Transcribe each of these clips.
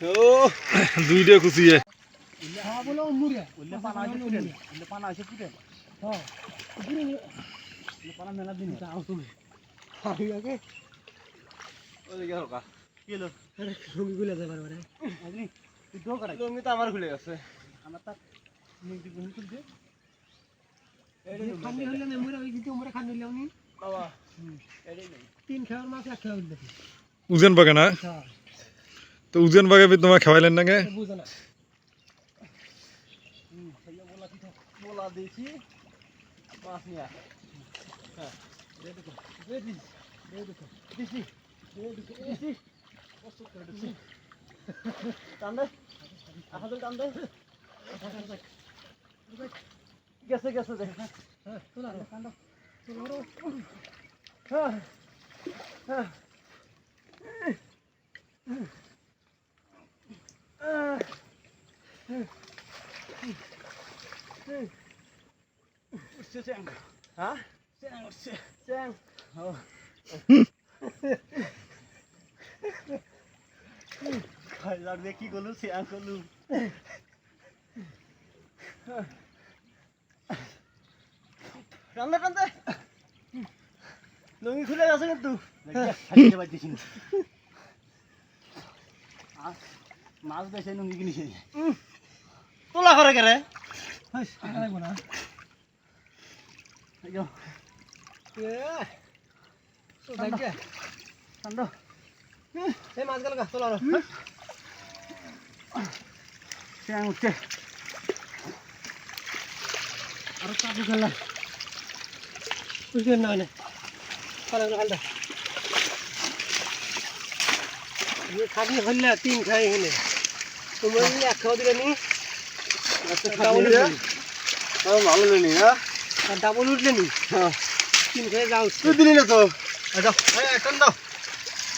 ও দুইটা কুচিয়ে হ্যাঁ বলো মুড়িয়া উল্লে পানা আছে ফুটেন উল্লে পানা আছে ফুটেন হ্যাঁ উল্লে পানা মেলা দিন যাও তুমি খাই আগে ওই গেল কা কি হলো আরে লুঙ্গি গুলে যাবার বারে আপনি তুই দো করাই লুঙ্গি তো আমার খুলে গেছে আমার তা লুঙ্গি গুলি তুলতে খান্ডি হলে না মুড়া ওই দিতে মুড়া খান্ডি হলে উনি বাবা এটাই নেই 3 খাওয়ার মাছ 1 খাওয়ার দিতে উজেন বাগে না হ্যাঁ তো উজেন বাগে তোমার খাওয়াইলেন না গে বুঝা না भैया बोला कि बोला देखी माफ नहीं आ हां दे दो दिसी कौन कर दिसी कांदे आहादल कांदे कैसे कैसे दे हां चला कांदो चलो हां हां Seng. Hah? Seng. Oh. Phải làm việc কি করলু সে আন করলু কান্দে কান্দে লুঙ্গি খুলে গেছে কিন্তু খাইতে পারছিস না মাছ বেশি লুঙ্গি কিনেছে তোলা করে কেরে হাস টাকা লাগবে না আইও এ তো যাইছে কান্দো এই মাছ গেল গা চলো আর চ্যাং উঠছে আর কাবু গেল বুঝলেন না না চলো খান্ডা ये खाली हल्ला 3 खाई हने তোমরা নিয়ে 1 খাওয়া দিলে নি আচ্ছা ডাবল রে আর ভালো লেনি হ্যাঁ আর ডাবল উঠলে নি হ্যাঁ 3 খাই যাও তুই দিলি না তো আচ্ছা এই কান দাও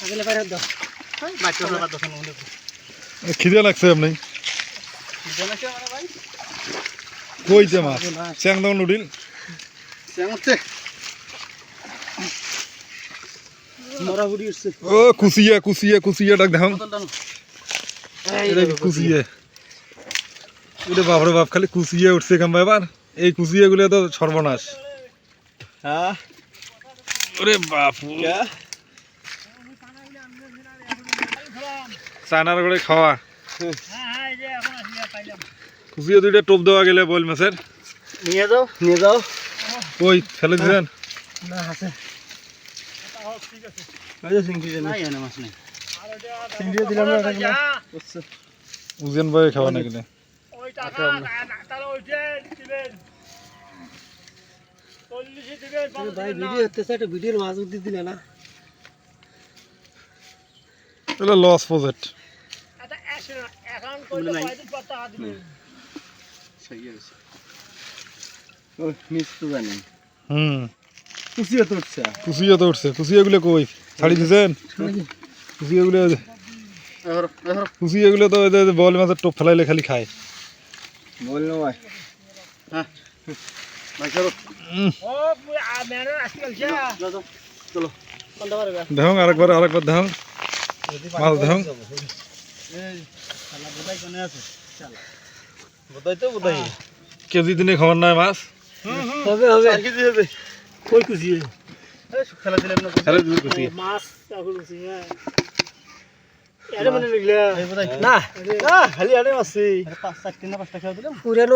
আগলে বাইরে দাও বাচ্চা বাদ দাও শুনো খিদে লাগছে আপনি জানাকে মানে ভাই কইতে মাছ চ্যাং দাও নুডিল চ্যাং উঠছে মরা হুড়ি উঠছে ও কুচিয়া কুচিয়া কুচিয়া ডাক দেখাও এটা কি কুচিয়া এটা বাপরে বাপ খালি কুচিয়া উঠছে কাম্বা এবার এই কুচিয়া গুলো তো সর্বনাশ হ্যাঁ ওরে বাপু চায়নার করে খাওয়া হ্যাঁ এই যে এখন আসিয়া পাইলাম কুচিয়া দুইটা টোপ দেওয়া গেলে বল মাছের নিয়ে যাও কই ফেলে দিলেন না আছে এই যে সিংটি নাই এনে মাছ নেই সিংটি দিলাম না এটা বুঝছো উজেন বয়ে খাওয়া না কিনে ওই টাকা তাহলে ওইটা দিবেন 40 দিবেন ভাই ভিডিও হতেছে একটা ভিডিওর মাছ উঠতে দিলে না এটা লস প্রজেক্ট এটা অ্যাকাউন্ট করলে কয়দিন পর টাকা দিবেন সেই আছে ও মিস তো জানি কুচিয়া তো উঠছে তো উঠছে কুচিয়া গুলো কই ছাড়ি দিছেন কুচিয়া গুলো কুচিয়া গুলো তো বল মাছের টোপ ফেলাইলে খালি খায় বল না ভাই হ্যাঁ ভাই চলো ও মেরে আজকাল যা চলো কোনটা পারবে দেখো আরেকবার দেখো মাছ দেখো এই শালা বোধাই কোনে আছে শালা বোধাই কেজি দিনে খাবার নাই মাছ হবে 4 কেজি হবে কই কুছি এই খেলা দিলাম না খেলা দিবি কুচিয়া মাছ তাকল কুছি এর মানে লিখলে এই বোধাই না না খালি আরে আছে 5 4 না 5টা খেলা দিলাম পুরানো